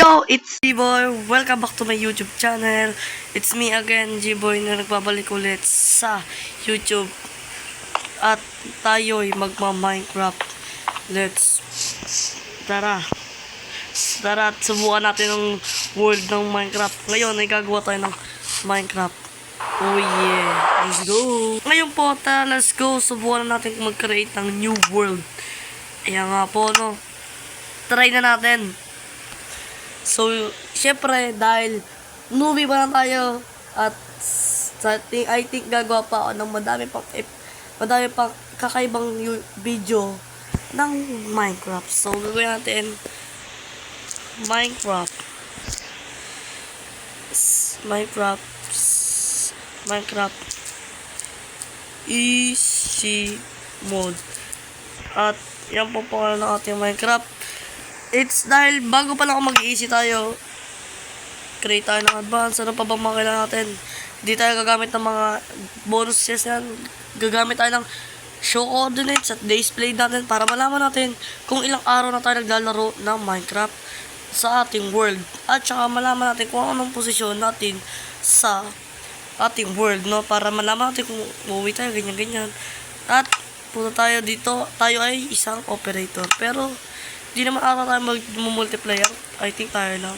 Yo, it's G-Boy. Welcome back to my YouTube channel. It's me again, G-Boy, na nagbabalik ulit sa YouTube. At tayo'y magma-Minecraft. Tara at subukan natin ang world ng Minecraft. Ngayon ay gagawa tayo ng Minecraft. Oh yeah, let's go. Ngayon po, let's go. Subukan natin mag-create ng new world. Ayan nga po, no. Try na natin. So, syempre, dahil newbie pa lang tayo at I think gagawa pa ako ng madami pang kakaibang video ng Minecraft. So, gagawin natin Minecraft easy mode. At yan po ng ating Minecraft. It's dahil bago pa lang ako mag-easy tayo, create tayo ng advance. Ano pa bang mga kailangan natin? Hindi tayo gagamit ng mga bonus chest yan. Gagamit tayo ng show coordinates at display natin para malaman natin kung ilang araw na tayo naglalaro ng Minecraft sa ating world. At saka malaman natin kung anong posisyon natin sa ating world, no? Para malaman natin kung umuwi tayo, ganyan-ganyan. At punta tayo dito. Tayo ay isang operator. Pero di naman ata tayo mag-multiplayer. I think tayo lang.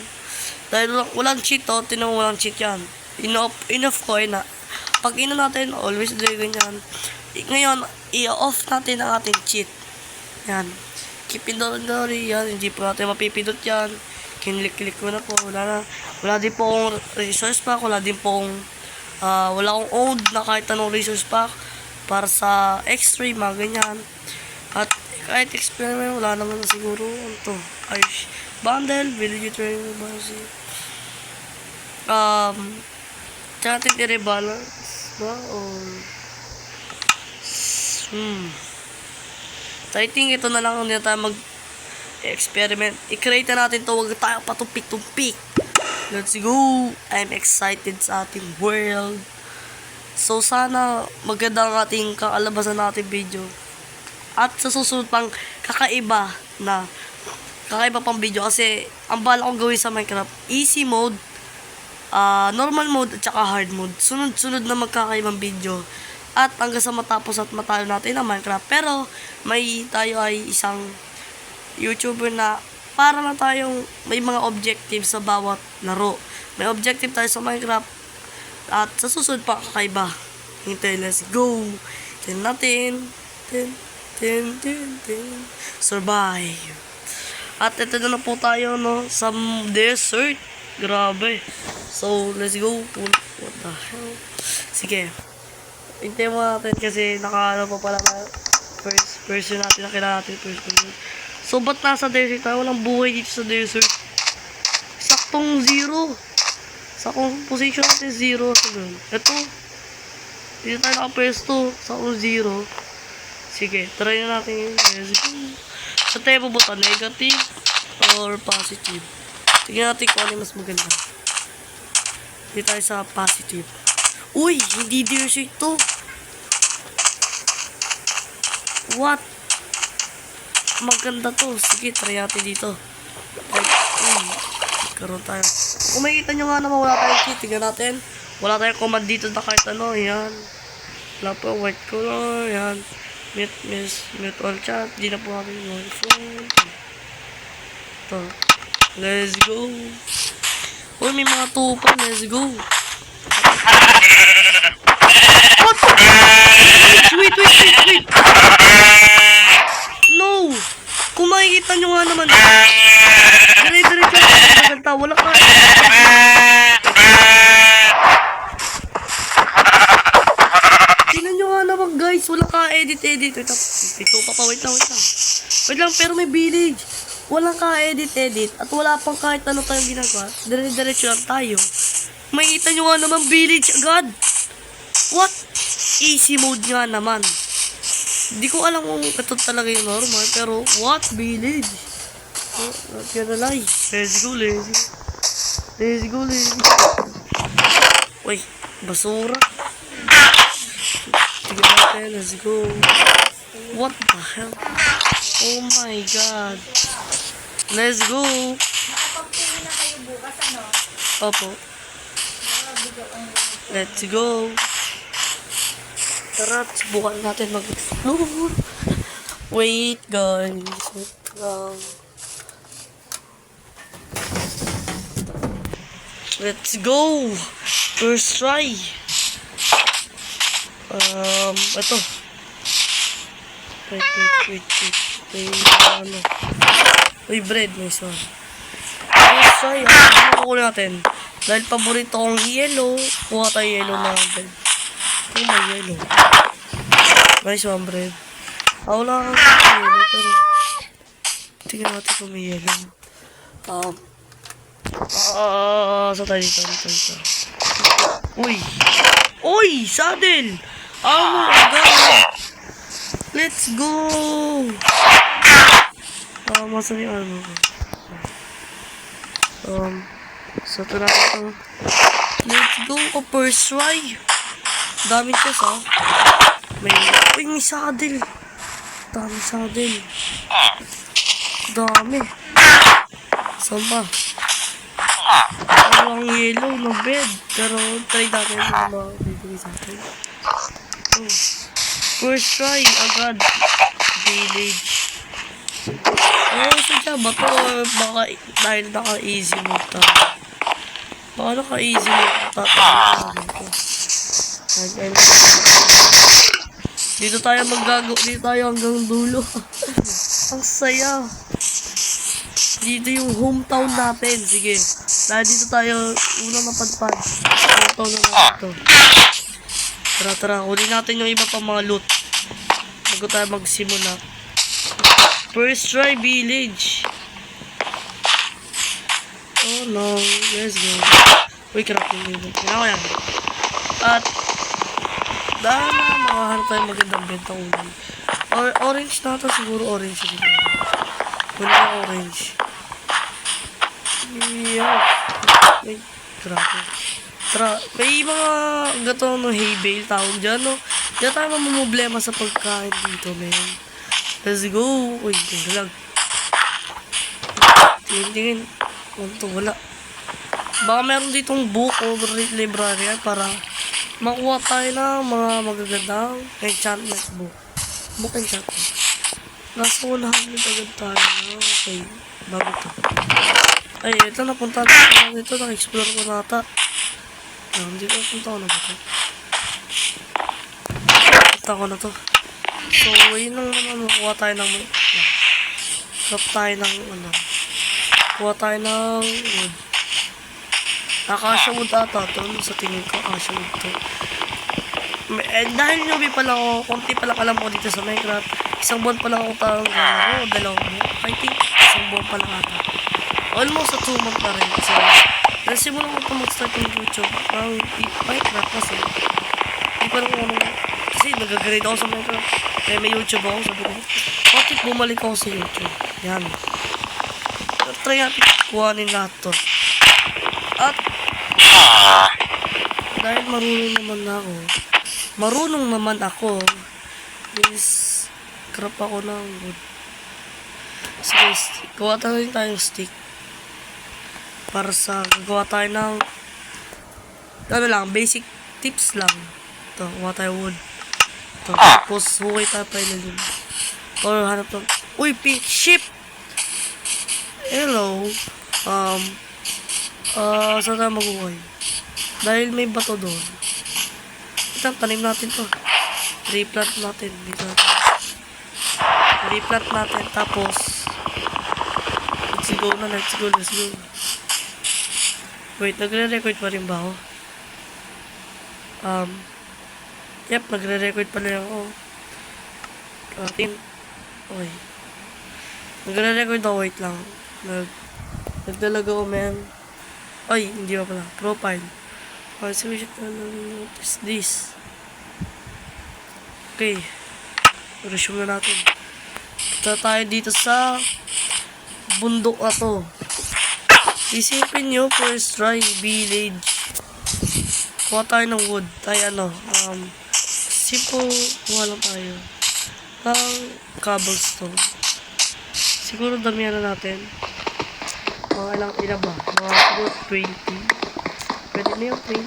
Dahil walang cheat, oh. Tinan mo, walang cheat yan. Enough ko, na. Pag ino natin, always do ganyan. Ngayon, i-off natin ang ating cheat. Yan. Keep inventory. Yan. Hindi po natin mapipindot yan. Kinlik-click ko na po. Wala din pong resource pack. Wala akong owned na kahit anong resource pack. Para sa extreme, mga ganyan. At kahit experiment, wala naman na siguro. Ano to? Ay, bundle, village training, basi. Natin i-rebalance ba? Or So, I think ito na lang kung hindi tayo mag-experiment. I-create na natin to. Huwag tayo patumpik-tumpik. Let's go! I'm excited sa ating world. So, sana maganda ang ating kakalabasan natin video. At sa susunod pang kakaiba pang video kasi ang bala kong gawin sa Minecraft, easy mode, normal mode at saka hard mode. Sunod-sunod na magkakaibang video. At hanggang sa matapos at matalo natin ang Minecraft. Pero tayo ay isang YouTuber na para na tayong may mga objectives sa bawat laro. May objective tayo sa Minecraft. At sa susunod pa kakaiba. Hintay, let's go. Tignan natin. Survive. At ito na po tayo, no, sa desert. Grabe. So, let's go. What the hell? Sige. Hintayin mo natin kasi nakaano pa pala na first person natin. Nakilala natin first person. So, ba't nasa desert tayo? Walang buhay dito sa desert. Saktong 0. Saktong position natin 0. Ito. Dito tayo nakapwesto. Saktong 0. Sige, try na natin yun. Let's go. Sa tayo pupunta, negative or positive. Tignan natin kung ano mas maganda. Dito tayo sa positive. Uy, hindi desert to. What? Maganda to. Sige, try natin dito. Karoon tayo. Kung makikita nyo nga naman, wala tayong key. Tignan natin. Wala tayong command dito na kahit ano. Yan. Wala po, white color. Yan. Mute all chat. Di na po natin yung phone. Ito. Let's go. Uy, may mga tupa. Let's go. What the? Wait. No. Kung makikita nyo nga naman. Dire-diretso. Wala ka. Guys, wala ka edit. Ito pa, wait lang, pero may village. Walang ka edit at wala pang kahit ano tayong ginagawa. Dire-diretso lang tayo. Makikita nyo nga naman village agad. What? Easy mode nga naman. Hindi ko alam kung ito talaga yung normal, pero what? Village? Oh, not gonna lie. Let's go. Uy, basura. Let's go. What the hell? Oh my god. Let's go. Opo. Let's go. Tara, subukan natin mag-explore. Wait, guys. Wait lang. Let's go. First try. Ito. Wait. Ano? Uy, bread. Nice one. First try. Ano kukunin natin? Dahil paborito kong yellow, kuha tayo yellow na bread. Oh, may yellow. Nice one, bread. Wala kang yellow, pero tingnan natin kung may yellow. Sa tayo dito. Uy, saddle! Oh my god! Let's go! Masan yung armor ko? So ito natin ito. Let's go! First try! Dami chest, ha? May saddle! Dami saddle! Dami! Saan ba? Walang yellow na bed. Pero try natin yung mga bibigay sa atin. Oh. First try agad. Village. Sadya ba ito? Baka dahil naka-easy mode tayo. Baka naka-easy mode tayo. Dito tayo dito tayo hanggang dulo. Ang saya. Dito yung hometown natin. Sige. Dahil dito tayo unang napadpad. Hometown na natin ito. Tara. Kunin natin yung iba pa mga loot. Bago tayo magsimula. First try village. Oh no. Let's go. Uy, crap yung village. Kailangan ko yan. At dahil na makahanap tayo magandang benta ulit. Orange na ito. Siguro orange. Kunin na orange. Yeah. Ay, grabe. Tara, may mga gato no hay bale tawag dyan, no? Diyan tayo mamumblema sa pagkain dito, man. Let's go. Uy, tingnan. Tingin. Wala. Baka meron ditong book o library para makuha tayo ng mga magagandang enchantment book. Book enchantment. Nasa 100 agad tayo. Okay. Bago to. Ay, ito napunta na ito. Naka-explore ko na ata. Hindi ko napunta ko na ba ito? Napunta ko na to. So, yun lang naman. Kuha tayo ng drop tayo ng kuha tayo ng wood. Akasha wood ata to. Sa tingin ko, akasha wood to. Dahil newbie pa lang ako, konti pa lang alam ko dito sa Minecraft. Isang buwan pa lang ako tawag gano'n. Dalawang buwan. I think, isang buwan pa lang ata. Almost sa 2 months na rin. Kasi simulan ko ito mag-start yung YouTube. Ang Minecraft kasi. Hindi pa lang ako kasi nag-grade ako sa Minecraft. Kaya may YouTube ako. Sabi ko, bakit bumalik ako sa YouTube? Yan. Try natin kuhanin lahat to. At dahil marunong naman ako is crap ako ng wood. Sige, gawa tayo tayong stick. Para sa gagawa tayo ng basic tips lang. Ito, gawa tayo wood. Ito, tapos hukay tayo pa yun. Or hanap ng uy, pink ship! Hello. Saan tayo mag-hukay? Dahil may bato doon. Ito, tanim natin to. Replant natin. Replant natin. Tapos let's go. Wait, nagre-record pa rin ba ako? Yep, nagre-record pa rin ako. Okay. Nagre-record ako, wait lang. Nagdalaga ko, man. Ay, hindi pa pala. Profile. So we should notice this. Okay. Resume na natin. Punta tayo dito sa bundok na to. Isipin nyo, first try, village. Kuha tayo ng wood. Tayo simple, kuha lang tayo. Cobblestone. Siguro damihan na natin. Mga ilang ba? Mga siguro 20. Pwede na yung 20.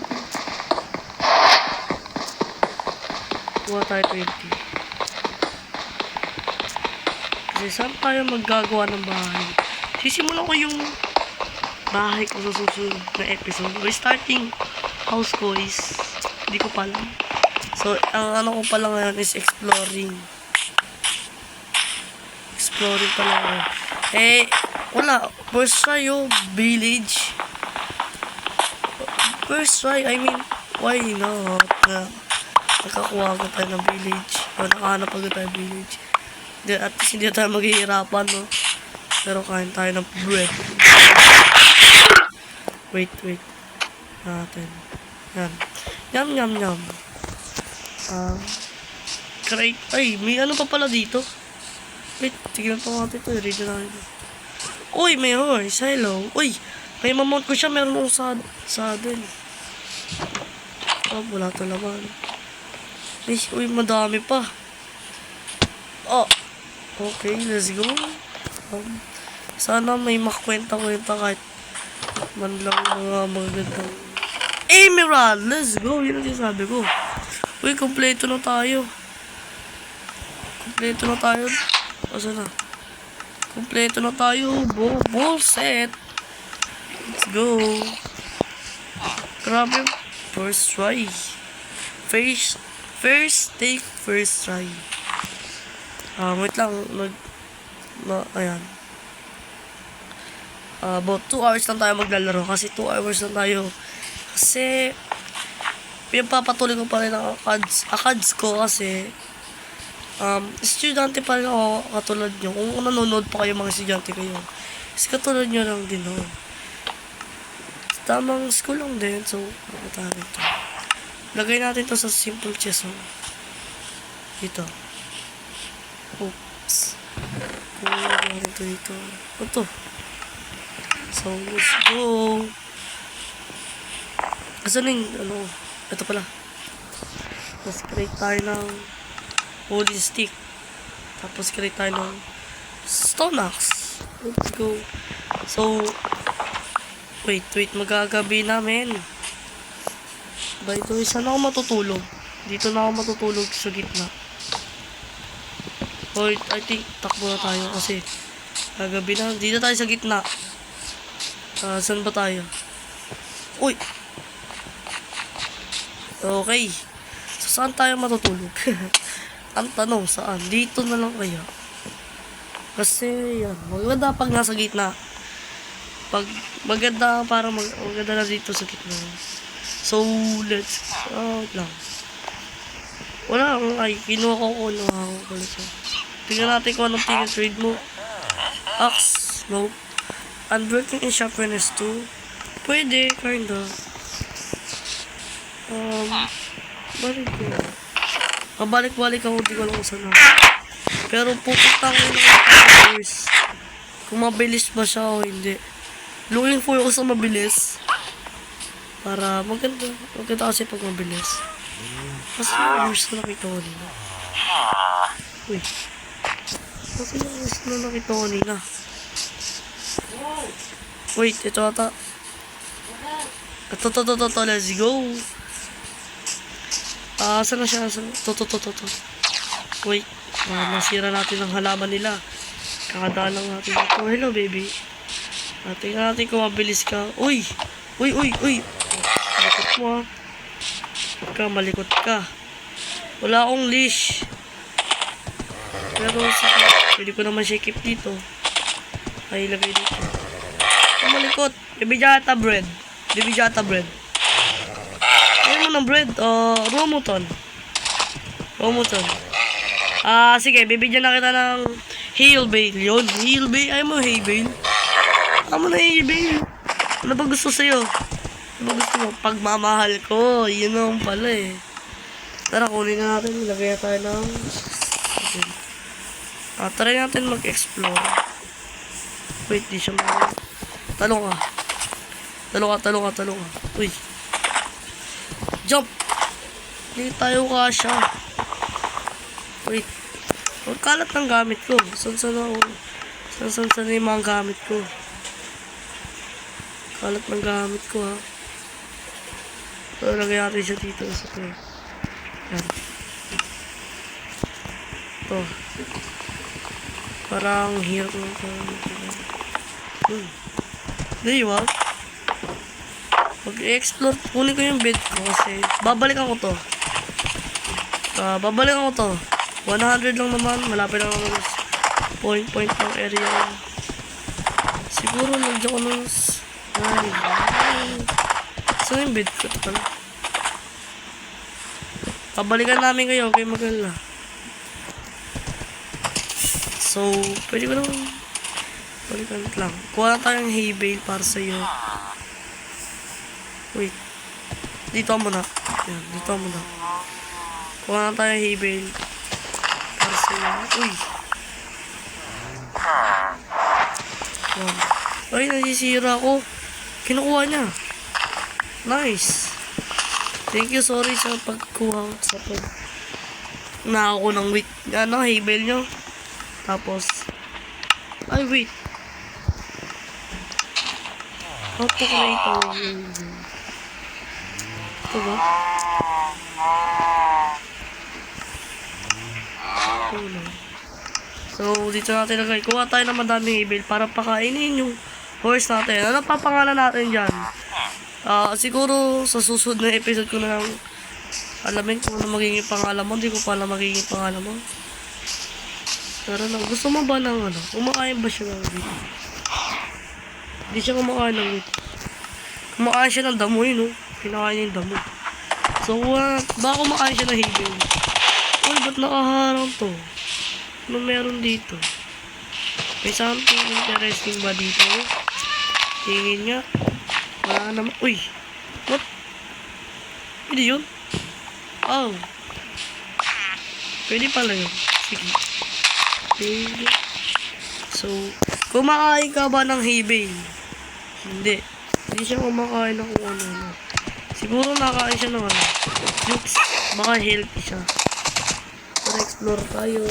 Kuha tayo 20. Kasi saan tayo maggagawa ng bahay? Sisimulan ko yung bahay ko sa susunod na episode. Restarting house ko is hindi ko pa alam. So, ang ano ko pala ngayon is exploring. Exploring pala ako. Eh, wala. First try yung village. First try, I mean, why not? Nakakuha ko tayo ng village. O, nakahanap agad tayo ng village. At least hindi tayo maghihirapan, no? Pero kain tayo ng bread. Wait. Natin. Yan. Yum. Crate. Ay, may ano pa pala dito. Wait, tignan pa natin ito. Ready na ito. Uy, may horse. Hello. Uy, may mamount ko siya. Meron akong saddle. Oh, wala to laman. Uy, madami pa. Oh. Okay, let's go. Sana may makwenta-kwenta kahit man lang mga magandang Emerald! Let's go! Yun ang sinasabi ko. Uy, kompleto na tayo. Asa na? Kompleto na tayo. Ball set. Let's go. Grabe. First try. First take, first try. Wait lang. Ayan. About 2 hours lang tayo maglalaro. Kasi 2 hours lang tayo. Kasi pinapapatuloy ko pa rin ang ACADS ko kasi estudyante pa rin ako katulad nyo. Kung nanonood pa kayo mga estudyante kayo. Kasi katulad nyo lang din ho. Tamang school lang din. So, nakatahan ito. Lagay natin to sa simple chest ho. Dito. Oops. Kung lagay ito dito. Ito. So, let's go. Asan yung, ito pala. Tapos, create tayo ng holy stick. Tapos, create tayo ng stone axe. Let's go. So, wait, magagabi namin. By the way, saan ako matutulog? Dito na ako matutulog sa gitna. Wait, I think, takbo na tayo kasi gagabi na. Dito tayo sa gitna. Saan ba tayo? Uy! Okay. So, saan tayo matutulog? Ang tanong, saan? Dito na lang kaya. Kasi, yan. Maganda pag nasa gitna. Pag maganda, parang maganda na dito sa gitna. So, let's lang. Wala akong ay. Kinuha ko ulit. Tingnan natin kung anong tingin trade mo. Axe. Nope. Unbreaking and sharpness 2. Pwede, kinda. Balik ako, di ko lang sana. Pero pupunta ko yung hours. Kung mabilis ba siya o hindi. Looking for ako sa mabilis. Para maganda kasi pag mabilis. Kasi yung hours na nakita ko nila. Uy. Kasi yung hours na nakita ko nila. Wait, ito ata. Ito, let's go. Saan na siya? To. Wait, nasira natin ang halaman nila. Kakadaan lang natin ito. Hello, baby. Tingnan natin kung mabilis ka. Uy! Malikot mo, malikot ka. Wala akong leash. Pero, pwede ko naman siya keep dito. Ay, ilagay dito. Malikot. Bibijata bread. Ano mo ng bread? Romuton. Sige, bibigyan na kita ng hail bale. Yun, hail bale. Ayaw mo hay bale? Ayaw mo na hay bale. Ano ba gusto sa'yo? Ano ba gusto mo? Pagmamahal ko. Yun naman pala eh. Tara, kunin na natin. Ilagay tayo ng... try natin mag-explore. Wait, di siya mag... Talong ka. Uy. Jump! Hindi tayo kasha. Wait. Huwag kalat ng gamit ko. Saan yung mga gamit ko? Kalat ng gamit ko ha. So, lagay natin siya dito sa play. Yan. Ito. Parang hirap ng Di ba? Mag-explore. Kunin ko yung bed ko kasi babalikan ko to. Babalikan ko to. 100 lang naman. Malapit lang ako point ng area. Siguro nandiyan ko nung... So yung bed ko ito pala. Babalikan namin kayo. Okay, maganda. So, pwede ko naman balikan lang. Kuha lang tayong hay bale para sa'yo. Wait. Dito muna. Yan, dito muna. Kuha lang tayong hay bale para sa'yo. Uy. Yan. Ay, nasisira ako. Kinukuha niya. Nice. Thank you, sorry sa pagkuha sa pag ako ng wait. Ano, hay bale nyo. Tapos, ay wait. How to create a ito ba? Ito lang. So, dito natin lagay. Kuha tayo ng madaming ibel para pakainin yung horse natin. Ano pa pangalan natin dyan? Siguro sa susunod na episode ko na lang alamin kung ano magiging pangalan mo. Hindi ko pa alam magiging pangalan mo. Tara na. Gusto mo ba ng ano? Kumakain ba siya ng wheat? Hindi siya kumakain ng wheat. Kumakain siya ng damo yun, no? Kinakain niya yung damo. So, baka kumakain siya ng hibing. Uy, ba't nakaharang to? Ano meron dito? May something interesting ba dito? Tingin niya. Wala naman. Uy! What? Hindi yun? Oh. Pwede pala yun. Sige. So, kumakain ka ba ng hay-bale? Hindi. Hindi siya kumakain ng kung ano. Siguro nakain siya ng ano. Jukes. Baka healthy siya. Tara, explore tayo.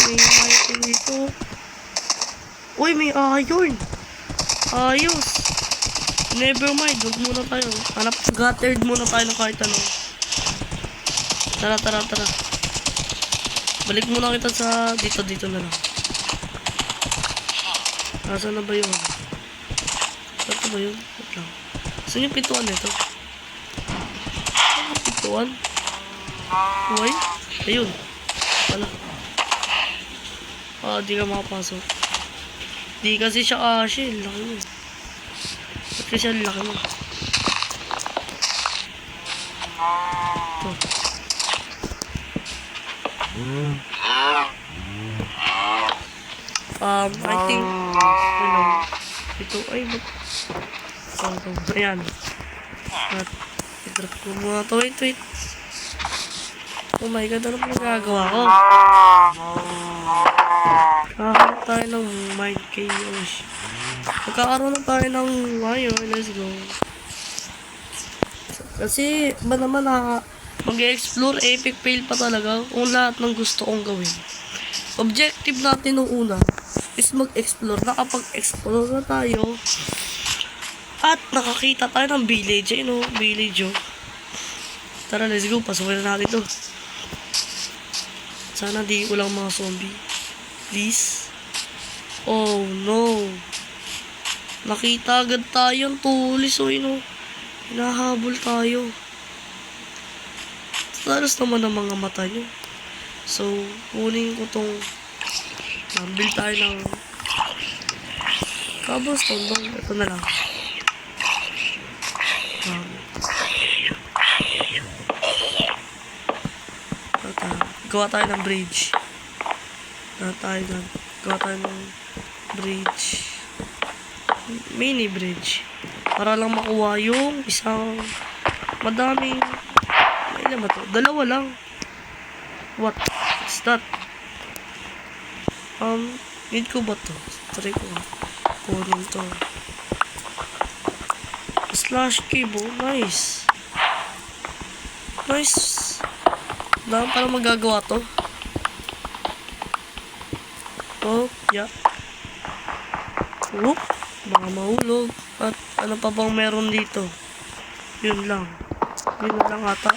May item dito. Uy, may iron. Ayos. Never mind. Huwag muna tayo. Guttered muna tayo ng kahit ano. Tara. Balik muna kita sa dito na lang. Nasaan na ba yun? Saan ba yun? Wait lang. Saan yung pintuan nito? Pintuan? Uy? Ayun. Wala. Di ka makapasok. Di kasi siya kasi laki mo. Ba't kasi laki mo? Ito. I think ito ay ayan at i-drop ko muna to. Wait oh my god, ano pa nagagawa ko? Kakaroon tayo ng mind chaos. Magkakaroon na tayo ng let's go. Kasi ba naman mag-explore epic fail pa talaga kung lahat ng gusto kong gawin. Objective natin nung una is mag-explore. Nakapag-explore na tayo at nakakita tayo ng village. Ayun, village. Tara, let's go. Pasukin na natin to. Sana di ulang mga zombie. Please. Oh no. Nakita agad tayong tulis. Hinahabol tayo. Talas naman ang mga mata nyo. So, kunin ko tong build tayo ng cobblestone bang? Ito na lang. Gawa tayo ng bridge. Gawa tayo ng bridge. Mini bridge. Para lang makuha yung isang madaming ilan ba to? Dalawa lang. What is that? Need ko ba to? Try ko nga. Kunin to. Slash cable. Nice. Dahil parang magagawa to. Oh, yeah. Whoop. Mga mahulog. At ano pa bang meron dito? Yun lang. Yun na lang ata.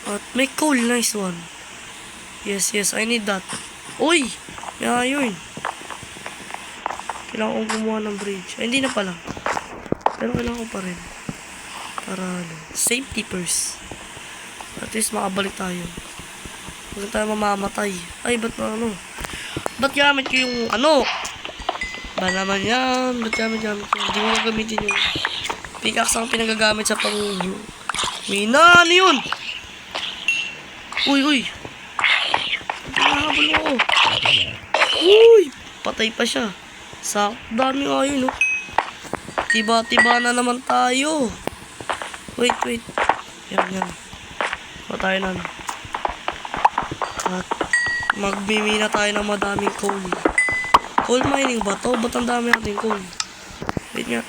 At may coal. Nice one. Yes, I need that. Uy! Yeah, yun. Kailangan kong gumawa ng bridge. Ay, hindi na pala. Pero kailangan ko pa rin. Para, safety first. At least makabalik tayo. Huwag tayo mamamatay. Ay, ba't ba't gamit ko yung, ba naman yan? Ba't gamit yan? Hindi mo gagamitin yung pickaxe ang pinagagamit sa mina. Ano yun? Uy! Nahabol ako. Uy! Patay pa siya. Dami nga yun, Tiba-tiba na naman tayo. Wait. Yan. Tayo na. At magbimina tayo ng madaming coal. Coal mining ba to? Ba't ang dami natin coal? Wait nga.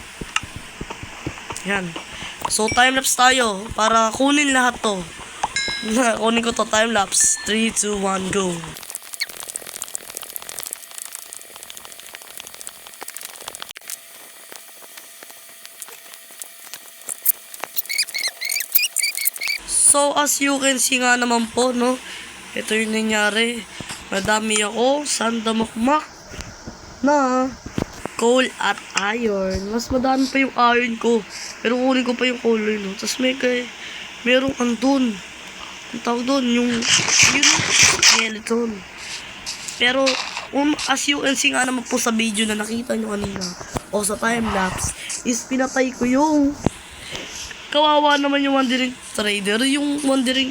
Yan. So, time-lapse tayo para kunin lahat to. Kunin ko to, time-lapse. 3, 2, 1, go. So, as you can see nga naman po, ito yung nangyari. Madami ako, sandamakmak na coal at iron. Mas madami pa yung iron ko. Pero kunin ko pa yung coal, Tapos merong andun. Ang tawag doon, yung skeleton. Pero, as you can see nga naman po sa video na nakita nyo kanina, o sa time-lapse, is pinatay ko yung kawawa naman yung wandering trader. Yung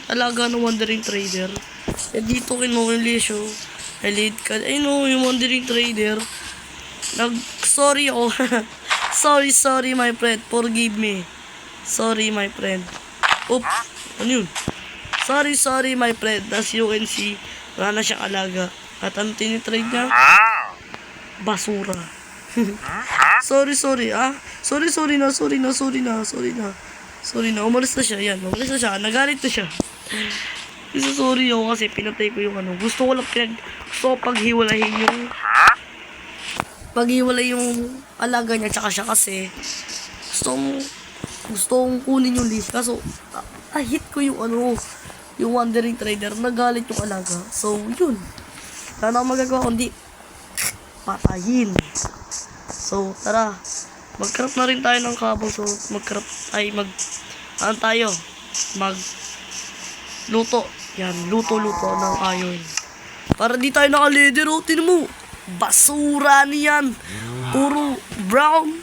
alaga ng wandering trader. Eh, dito kinulisyo. Yung wandering trader. Sorry ako. sorry my friend. Forgive me. Sorry my friend. Oop. Ano yun? Sorry my friend. As you can see, wala na siyang alaga. At ang tinitrade niya? Basura. Sorry na. Umalis na siya. Yan. Umalis na siya. Nagalit na siya. Kasi sorry ako kasi pinatay ko yung Gusto ko paghiwalay yung alaga niya tsaka siya kasi gusto kong kunin yung list. Kaso, hit ko yung yung wandering trader. Nagalit yung alaga. So, yun. Wala na akong magagawa kundi patayin. So, tara. Mag-craft na rin tayo ng kabong. So, luto. Yan, luto ng iron. Para di tayo naka-leather, Tinan mo. Basura niyan. Puro brown.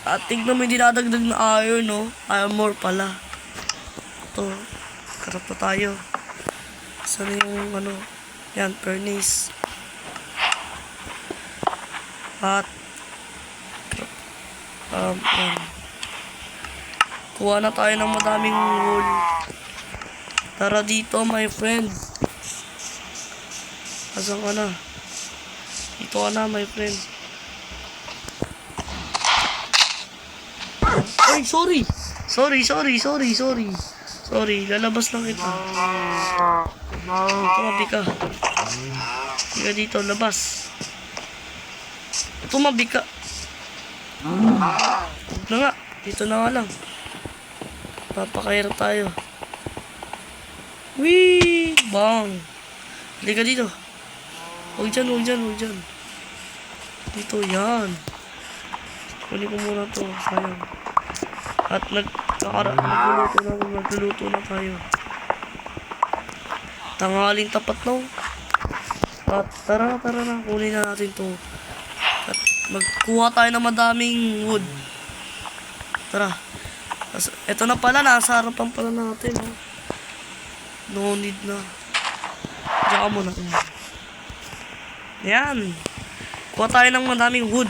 At tignan mo yung dinadagdag na iron, Armor pala. Ito. Craft na tayo. Saan yung yan, furnace. At yan. Kuha na tayo ng madaming wool. Tara dito, my friend. Asan ka na? Dito ka na, my friend. Ay, sorry. Sorry, lalabas lang kita. Tumabi ka. Hindi dito, labas. Tumabi ka. Na nga, dito na nga lang. Papakahirap tayo. Wee! Bang! Halika dito. Huwag dyan. Dito, yan. Kunin ko muna to. Sayang. At nagluluto na tayo. Tanghaling tapat na. At tara na. Kunin na natin to. At magkuha tayo ng madaming wood. Tara. Ito na pala, nasa harapan pala natin. No need na. Diyan ka muna. Yan. Kuha tayo ng madaming wood.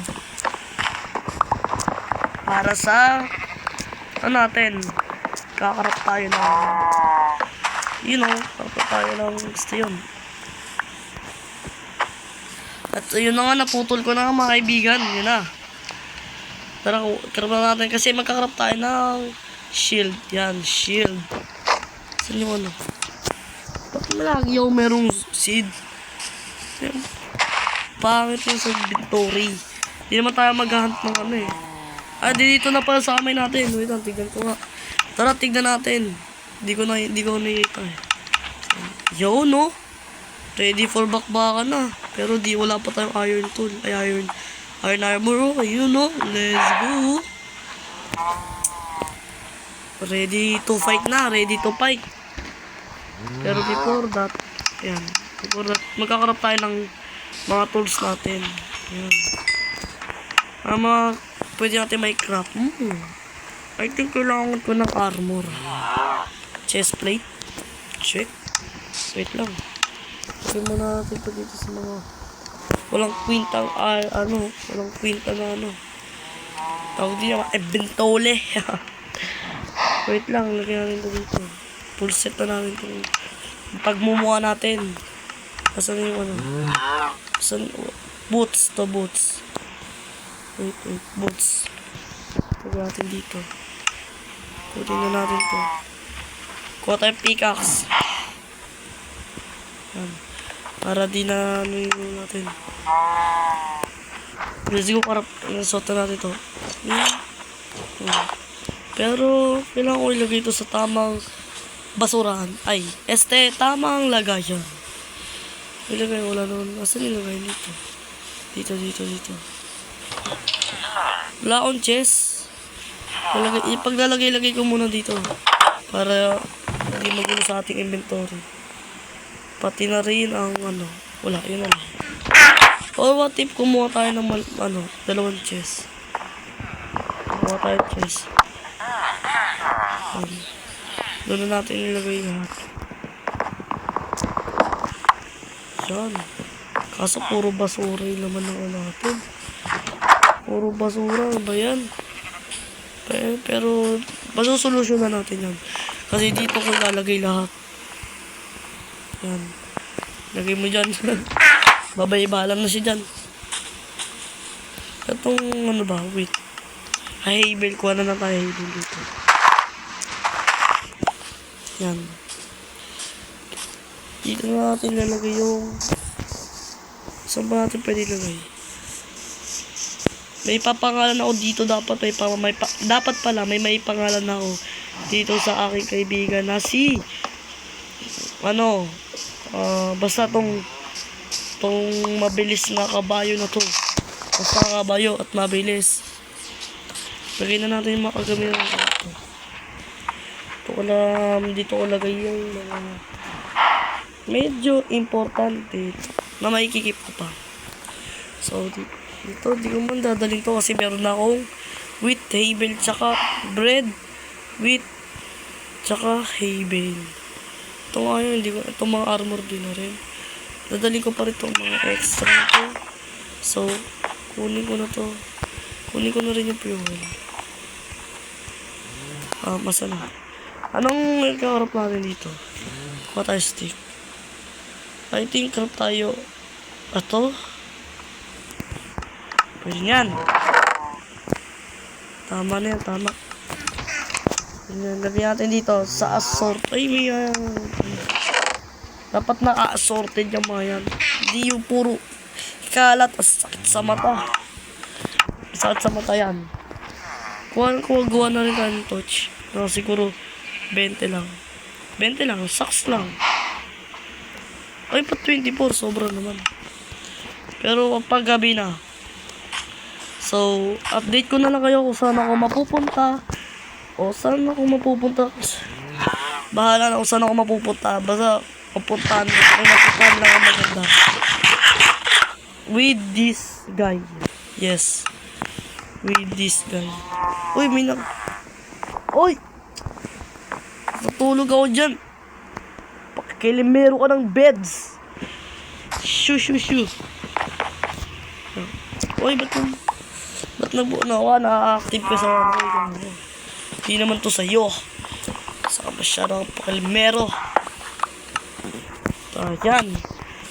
Para sa natin. Kakarap tayo ng kakarap tayo ng gusto yun. At yun na nga, naputol ko na mga kaibigan. Yun na. Tara, karap na natin kasi magkakarap tayo ng shield. Yan, shield. Saan yung Bakit malagi yung merong seed? Pangit yung sa inventory. Hindi naman tayo mag-hunt ng ano eh. Ah, dito na pala sa kamay natin. Wait lang, tignan ko nga. Tara, tignan natin. Hindi ko nakikita eh. Yo, no? Ready for bakbakan na. Pero wala pa tayong iron tool. Ay, iron armor. Okay, yun, no? Let's go. Ready to fight na. Ready to fight. Pero before that, ayan. Before that, magkakarap tayo ng mga tools natin. Ayan. Pwede natin may craft. I think kailangan ko ng armor. Chest plate. Check. Wait lang. Lagyan muna natin ito dito sa mga walang kwintang walang kwintang tawag din naman ebentole. Wait lang, lagyan natin ito dito. Full set na natin ito. Pagmumuha natin. Asan yung boots to boots. Wait, boots. Lagyan natin dito. Kunin na natin ito. Kuha tayong pickaxe. Yan. Para di na yung natin. Let's go, para nasota natin ito. Pero kailangan ko ilagay ito sa tamang basurahan. Ay, tamang lagayan. Ilagay, wala naman. Asan ilagay dito? Dito. Wala akong chest. Ipaglalagay ko muna dito. Para hindi magulo sa ating inventory. Pati na rin ang wala, yun na lang. Or what if kumuha tayo ng dalawang chest. Kumuha tayo chest. Doon na natin ilagay lahat. Yan. Kaso puro basura yung laman ng natin. Puro basura, ba yan? Pero masusolusyon na natin yan. Kasi dito ko ilalagay lahat. Yan. Lagay mo dyan. Babay-balam na siya dyan. Itong wait. Hay-havel. Kuha na tayo hay-havel dito. Yan. Dito na natin lalagay yung saan ba natin pwede ilagay? May papangalan ako dito. Dapat pala may pangalan ako dito sa aking kaibigan na si basta tong mabilis na kabayo na to. Basta kabayo at mabilis. Lagay na natin yung makagamit ng ito. Dito ko lagay yung mga medyo importante na makikikip ko pa. So, dito, di ko man dadaling to kasi meron na akong wheat, hay bale, tsaka bread, wheat, tsaka hay bale. Ito nga yun, itong mga armor din na rin. Dadaling ko pa rin itong mga extra nito. So, kunin ko na to. Kunin ko na rin yung fuel. Masa na. Anong kaharap natin dito? Kuha tayo stick. I think harap tayo. Ito. Pwede yan. Tama na yan, tama. Lagyan natin dito sa assort. Ay, may dapat naka-assorted yung mga yan. Hindi yung puro kalat. Sakit sa mata. Sakit sa mata yan. Gawa na rin tayo ng torch. No, siguro 20 lang. 20 lang. Saks lang. Ay, pa 24. Sobra naman. Pero pag gabi na. So, update ko na lang kayo kung saan ako mapupunta. O saan ako mapupunta. Bahala na kung saan ako mapupunta. Basta mapuntahan lang ang maganda. With this guy. Yes. With this guy. Uy, Uy! Natulog ako dyan. Pakilimero ka ng beds. Shoo. Uy, ba't na-active ka sa hindi naman to sa'yo. Saka masyadong pakilimero. Yan.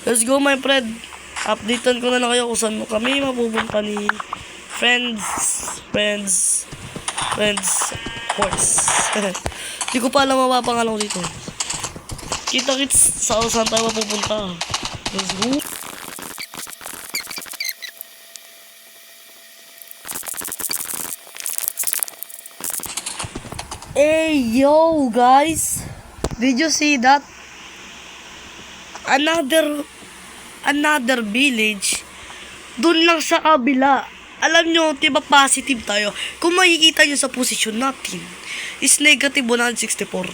Let's go, my friend. Updatean ko na lang kayo kung saan kami mapupunta ni Friends Horse. Hindi ko pa alam mapapangalan ko dito. Kita-kits sa saan tayo mapupunta. Let's go. Hey, yo, guys. Did you see that? Another village. Doon lang sa kabila. Alam nyo, diba positive tayo? Kung makikita nyo sa posisyon natin, is negative 164.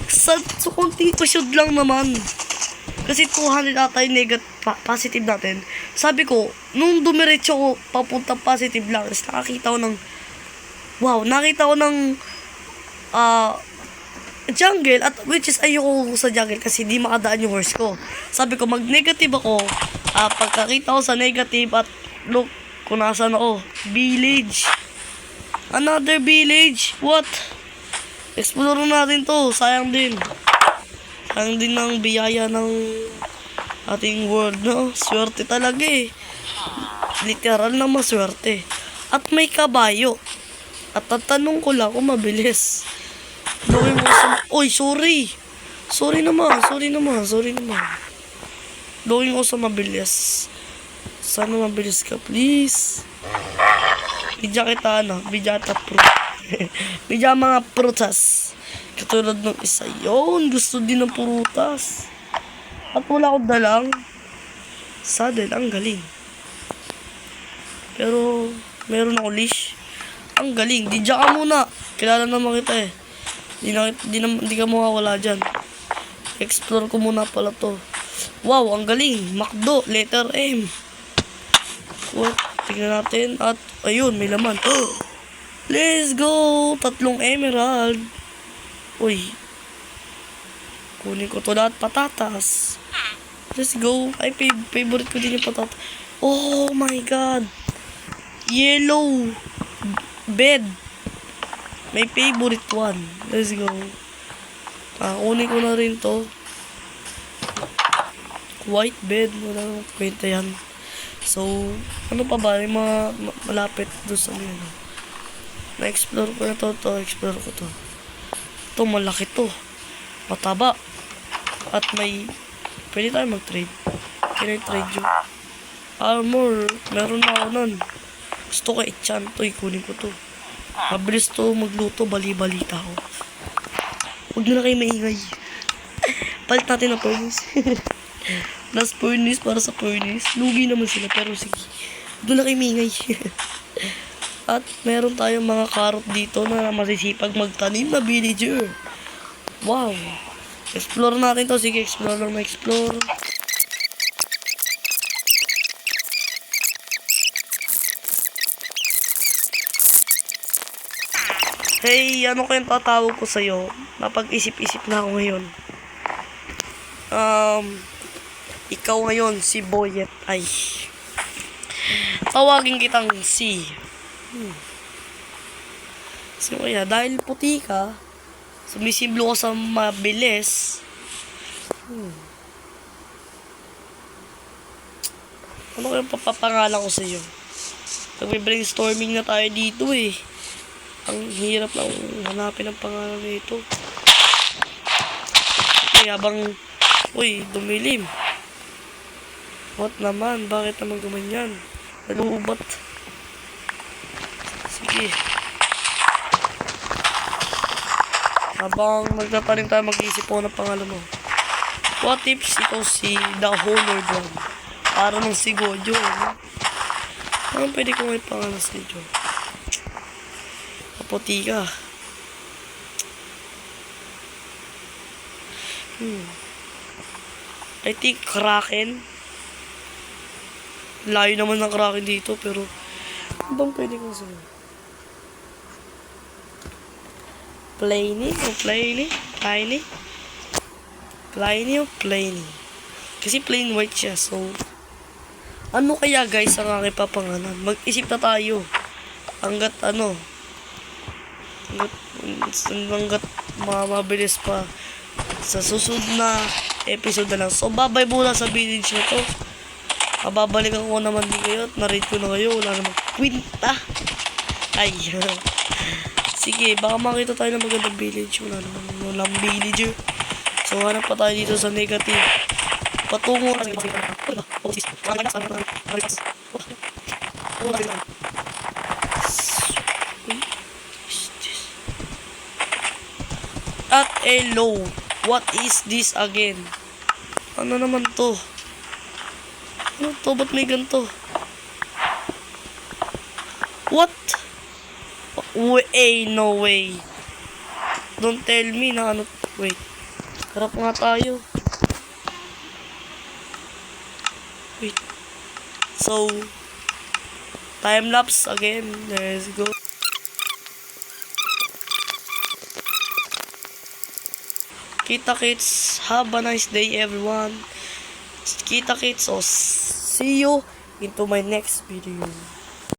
So konting pusyod lang naman. Kasi 200 ata yung positive natin. Sabi ko, nung dumiretso ko, papunta positive lang. Tapos nakakita ko ng, nakita ko ng, jungle, at which is ayoko sa jungle kasi di makadaan yung horse ko. Sabi ko, mag-negative ako. Pagkakita ko sa negative at look, kung nasaan ako. Village. Another village. What? Explore natin to. Sayang din. Sayang din ng biyaya ng ating world, no? Swerte talaga eh. Literal na maswerte. At may kabayo. At tatanong ko lang kung mabilis. Gawin mo sa... Oy, sorry. Sorry naman. Gawin ko sa mabilis. Sana mabilis ka, please. Bidya kita, bidya ta pro. Bidya mga prutas. Katulad ng isa. Yun, gusto din ng prutas. At wala akong dalang saddle, ang galing. Pero, meron ako leash. Ang galing. Bidya ka muna. Kilala naman kita eh. Di ka mawawala dyan. Explore ko muna pala to. Wow, ang galing. Macdo, letter M. What? Tingnan natin. At, ayun, may laman. Let's go! 3 emerald. Uy. Kunin ko to lahat. Patatas. Let's go. Ay, favorite ko din yung patatas. Oh my God. Yellow. Bed. May favorite one. Let's go. Kunin ko na rin to. White bed. Wala nang kwenta yan. So, ano pa ba? Yung mga malapit doon sa mga. Na-explore ko na to. Explore ko to. Ito, malaki to. Mataba. At may... Pwede tayo mag-trade. Can I trade you? Armor. Meron na ako nun. Gusto ko i-chant to. Ikunin ko to. Mabilis to magluto. Bali-balita ako. Huwag na kayo maingay. Palit natin ang furnace. Last furnace para sa furnace. Lugi naman sila pero sige. Doon na kayo maingay. At meron tayong mga carrot dito na masisipag magtanim na villager. Wow. Explore natin to. Sige, explore lang na explore. Hey, ano kayong tatawag ko sa'yo? Napag-isip-isip na ako ngayon. Ikaw ngayon, si Boyet. Ay. Tawagin kitang si. So, kaya, dahil puti ka, sumisiblo ka sa mabilis. Ano kayong papapangalan ko sa'yo? Nagbe-brainstorming na tayo dito eh. Ang hirap lang hanapin ang pangalan nito. Okay, habang... Uy, dumilim. What naman? Bakit naman gumanyan? Nalubat. Sige. Habang magtatanim tayo, mag-iisip po ng pangalan mo. What if ikaw si The Honored One? Para ng si Gojo, ano? Anong pwede kong may pangalan sa Gojo? Kaputi ka. I think Kraken. Layo naman ng Kraken dito, pero ano bang pwede kong sabihin? Plainy o Plainy? Plainy o Plainy? Kasi plain white siya, so ano kaya guys ang aking papangalan? Mag-isip na tayo. Hanggat mabilis pa sa susunod na episode na lang. So babay muna sa village na to. Babalikan ko naman din kayo at narate ko na kayo. Wala namang kwinta. Ay. Sige, baka makita tayo ng magandang village. Walang villager. So hanap pa tayo dito sa negative. Patungo na at a low. What is this again? Ano naman to? Ano to? Ba't may ganito? What? Way, no way. Don't tell me na ano. Wait. Harap nga tayo. Wait. So, time lapse again. Let's go. Kita kits. Have a nice day, everyone. Kita kits. So, see you into my next video.